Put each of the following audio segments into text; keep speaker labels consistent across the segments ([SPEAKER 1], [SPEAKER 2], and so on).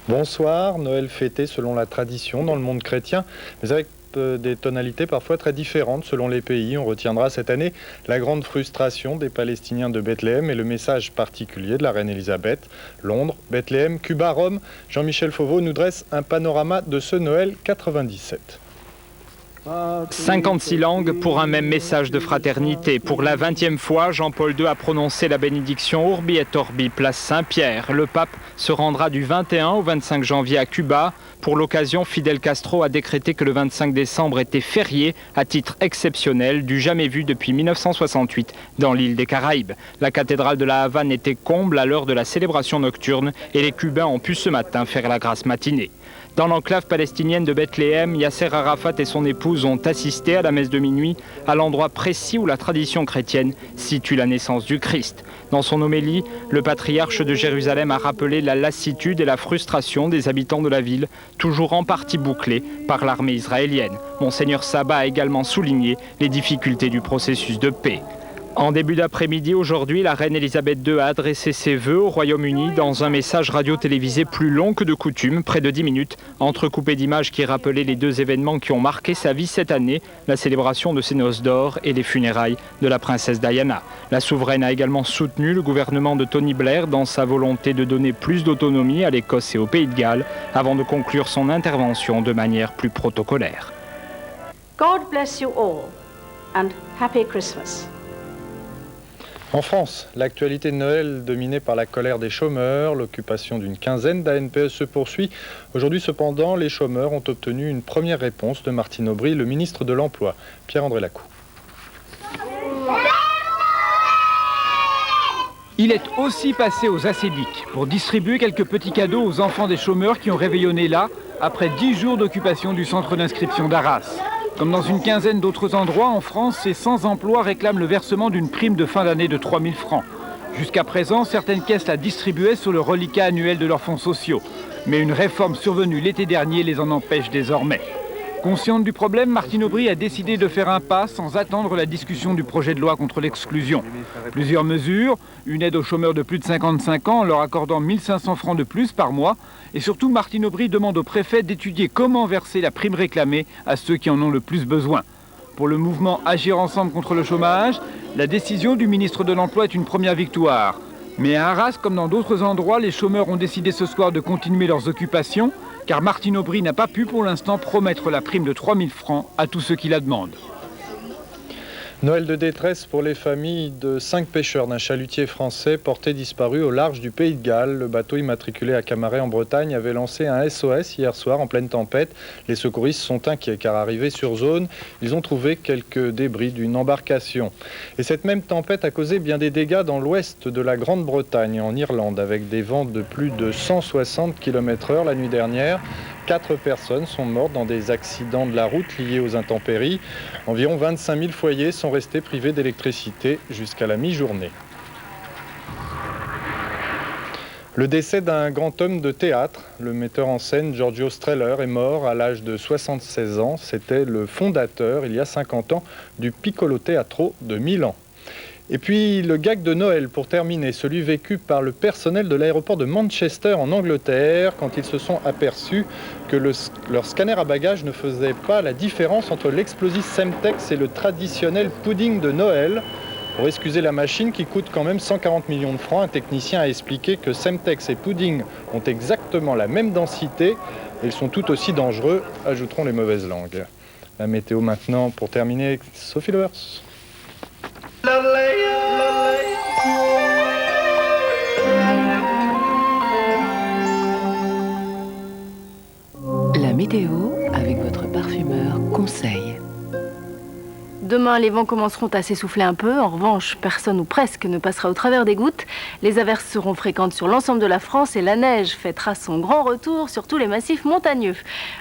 [SPEAKER 1] Bonsoir, Noël fêté selon la tradition dans le monde chrétien, mais avec des tonalités parfois très différentes selon les pays. On retiendra cette année la grande frustration des Palestiniens de Bethléem et le message particulier de la reine Elisabeth. Londres, Bethléem, Cuba, Rome, Jean-Michel Fauveau nous dresse un panorama de ce Noël 97.
[SPEAKER 2] 56 langues pour un même message de fraternité. Pour la 20e fois, Jean-Paul II a prononcé la bénédiction Urbi et Orbi, place Saint-Pierre. Le pape se rendra du 21 au 25 janvier à Cuba. Pour l'occasion, Fidel Castro a décrété que le 25 décembre était férié à titre exceptionnel, du jamais vu depuis 1968 dans l'île des Caraïbes. La cathédrale de la Havane était comble à l'heure de la célébration nocturne et les Cubains ont pu ce matin faire la grasse matinée. Dans l'enclave palestinienne de Bethléem, Yasser Arafat et son épouse ont assisté à la messe de minuit à l'endroit précis où la tradition chrétienne situe la naissance du Christ. Dans son homélie, le patriarche de Jérusalem a rappelé la lassitude et la frustration des habitants de la ville, toujours en partie bouclée par l'armée israélienne. Monseigneur Sabat a également souligné les difficultés du processus de paix. En début d'après-midi, aujourd'hui, la reine Elisabeth II a adressé ses vœux au Royaume-Uni dans un message radio-télévisé plus long que de coutume, près de 10 minutes, entrecoupé d'images qui rappelaient les deux événements qui ont marqué sa vie cette année, la célébration de ses noces d'or et les funérailles de la princesse Diana. La souveraine a également soutenu le gouvernement de Tony Blair dans sa volonté de donner plus d'autonomie à l'Écosse et au Pays de Galles, avant de conclure son intervention de manière plus protocolaire.
[SPEAKER 3] God bless you all and happy Christmas.
[SPEAKER 1] En France, l'actualité de Noël dominée par la colère des chômeurs, l'occupation d'une quinzaine d'ANPE se poursuit. Aujourd'hui cependant, les chômeurs ont obtenu une première réponse de Martine Aubry, le ministre de l'Emploi. Pierre-André Lacou.
[SPEAKER 4] Il est aussi passé aux acédiques pour distribuer quelques petits cadeaux aux enfants des chômeurs qui ont réveillonné là après 10 jours d'occupation du centre d'inscription d'Arras. Comme dans une quinzaine d'autres endroits en France, ces sans-emploi réclament le versement d'une prime de fin d'année de 3 000 francs. Jusqu'à présent, certaines caisses la distribuaient sur le reliquat annuel de leurs fonds sociaux. Mais une réforme survenue l'été dernier les en empêche désormais. Consciente du problème, Martine Aubry a décidé de faire un pas sans attendre la discussion du projet de loi contre l'exclusion. Plusieurs mesures, une aide aux chômeurs de plus de 55 ans en leur accordant 1 500 francs de plus par mois. Et surtout, Martine Aubry demande au préfet d'étudier comment verser la prime réclamée à ceux qui en ont le plus besoin. Pour le mouvement Agir ensemble contre le chômage, la décision du ministre de l'Emploi est une première victoire. Mais à Arras, comme dans d'autres endroits, les chômeurs ont décidé ce soir de continuer leurs occupations, car Martine Aubry n'a pas pu pour l'instant promettre la prime de 3 000 francs à tous ceux qui la demandent.
[SPEAKER 1] Noël de détresse pour les familles de 5 pêcheurs d'un chalutier français porté disparu au large du Pays de Galles. Le bateau immatriculé à Camaret en Bretagne avait lancé un SOS hier soir en pleine tempête. Les secouristes sont inquiets car arrivés sur zone, ils ont trouvé quelques débris d'une embarcation. Et cette même tempête a causé bien des dégâts dans l'ouest de la Grande-Bretagne, en Irlande, avec des vents de plus de 160 km/h la nuit dernière. 4 personnes sont mortes dans des accidents de la route liés aux intempéries. Environ 25 000 foyers sont restés privés d'électricité jusqu'à la mi-journée. Le décès d'un grand homme de théâtre, le metteur en scène Giorgio Strehler, est mort à l'âge de 76 ans. C'était le fondateur, il y a 50 ans, du Piccolo Teatro de Milan. Et puis le gag de Noël pour terminer, celui vécu par le personnel de l'aéroport de Manchester en Angleterre quand ils se sont aperçus que leur scanner à bagages ne faisait pas la différence entre l'explosif Semtex et le traditionnel pudding de Noël. Pour excuser la machine qui coûte quand même 140 millions de francs, un technicien a expliqué que Semtex et pudding ont exactement la même densité et ils sont tout aussi dangereux, ajouteront les mauvaises langues. La météo maintenant pour terminer, Sophie Levers.
[SPEAKER 5] La météo avec votre parfumeur Conseil. Demain, les vents commenceront à s'essouffler un peu. En revanche, personne ou presque ne passera au travers des gouttes. Les averses seront fréquentes sur l'ensemble de la France et la neige fêtera son grand retour sur tous les massifs montagneux.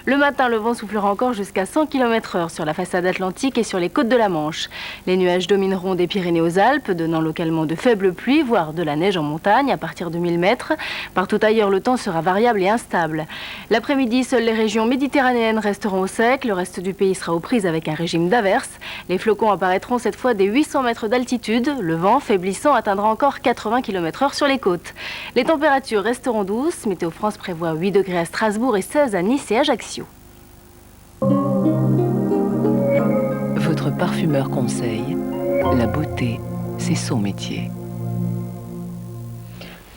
[SPEAKER 5] Le matin, le vent soufflera encore jusqu'à 100 km/h sur la façade atlantique et sur les côtes de la Manche. Les nuages domineront des Pyrénées aux Alpes, donnant localement de faibles pluies, voire de la neige en montagne à partir de 1000 mètres. Partout ailleurs, le temps sera variable et instable. L'après-midi, seules les régions méditerranéennes resteront au sec. Le reste du pays sera aux prises avec un régime d'averses. Les flocons apparaîtront cette fois des 800 mètres d'altitude. Le vent, faiblissant, atteindra encore 80 km/h sur les côtes. Les températures resteront douces. Météo France prévoit 8 degrés à Strasbourg et 16 à Nice et Ajaccio.
[SPEAKER 6] Votre parfumeur conseille, la beauté, c'est son métier.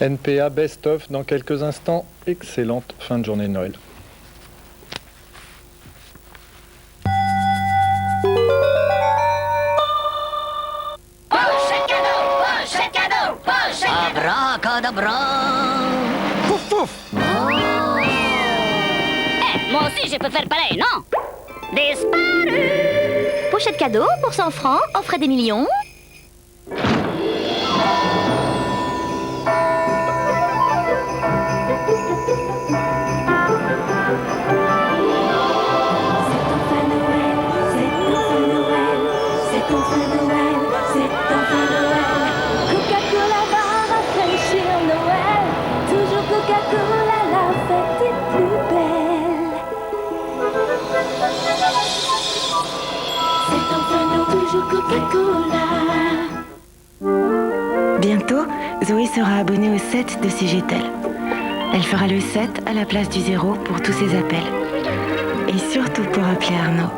[SPEAKER 1] NPA Best of dans quelques instants. Excellente fin de journée de Noël.
[SPEAKER 7] Abracadabra.
[SPEAKER 8] Pouf pouf.
[SPEAKER 7] Moi aussi je peux faire pareil, non? Disparu. Pochette cadeau pour 100 francs, offre des millions.
[SPEAKER 9] Bientôt, Zoé sera abonnée au 7 de CGTEL. Elle fera le 7 à la place du 0 pour tous ses appels. Et surtout pour appeler Arnaud.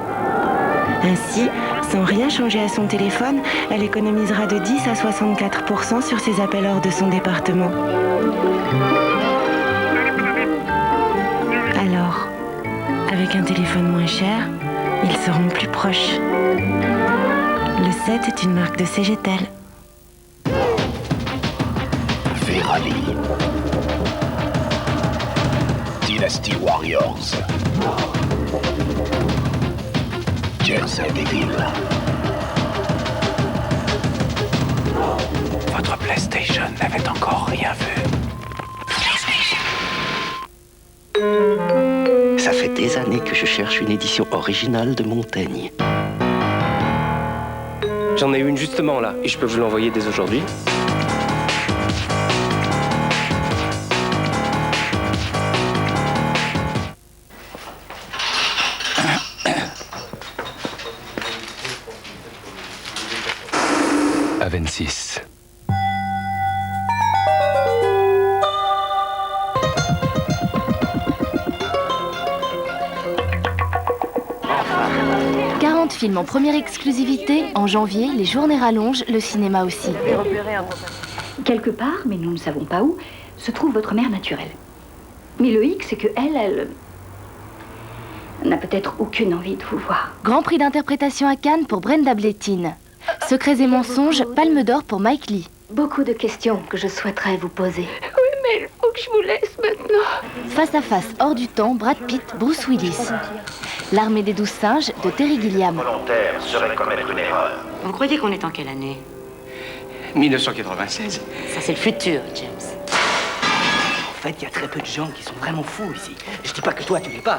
[SPEAKER 9] Ainsi, sans rien changer à son téléphone, elle économisera de 10 à 64% sur ses appels hors de son département. Alors, avec un téléphone moins cher, ils seront plus proches. Le 7 est une marque de CGTEL.
[SPEAKER 8] Ferrari. Dynasty Warriors. Jersey Devil. Votre PlayStation n'avait encore rien vu.
[SPEAKER 10] Ça fait des années que je cherche une édition originale de Montaigne.
[SPEAKER 11] J'en ai une justement là, et je peux vous l'envoyer dès aujourd'hui.
[SPEAKER 10] À 26.
[SPEAKER 5] Film en première exclusivité. En janvier, les journées rallongent, le cinéma aussi.
[SPEAKER 3] Quelque part, mais nous ne savons pas où, se trouve votre mère naturelle. Mais le hic, c'est que elle n'a peut-être aucune envie de vous voir.
[SPEAKER 5] Grand prix d'interprétation à Cannes pour Brenda Blethyn. Secrets et mensonges, Palme d'or pour Mike Lee.
[SPEAKER 3] Beaucoup de questions que je souhaiterais vous poser.
[SPEAKER 12] Oui, mais il faut que je vous laisse maintenant.
[SPEAKER 5] Face à face, hors du temps, Brad Pitt, Bruce Willis. L'armée des 12 singes de Terry Gilliam.
[SPEAKER 8] Volontaire serait commettre une erreur.
[SPEAKER 13] Vous croyez qu'on est en quelle année?
[SPEAKER 11] 1996.
[SPEAKER 13] Ça, c'est le futur, James.
[SPEAKER 10] En fait, il y a très peu de gens qui sont vraiment fous ici. Je dis pas que toi, tu l'es pas.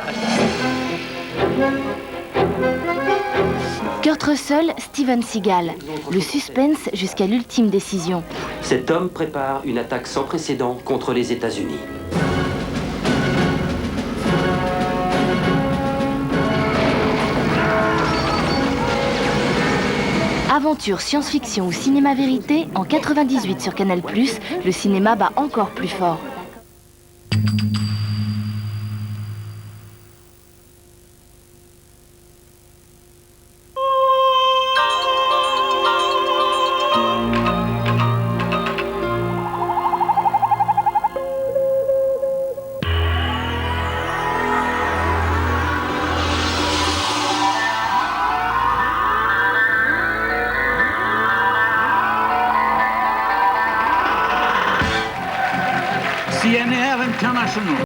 [SPEAKER 5] Kurt Russell, Steven Seagal. Le suspense jusqu'à l'ultime décision.
[SPEAKER 14] Cet homme prépare une attaque sans précédent contre les États-Unis.
[SPEAKER 5] Aventure, science-fiction ou cinéma vérité, en 98 sur Canal+, le cinéma bat encore plus fort.
[SPEAKER 15] CNR International.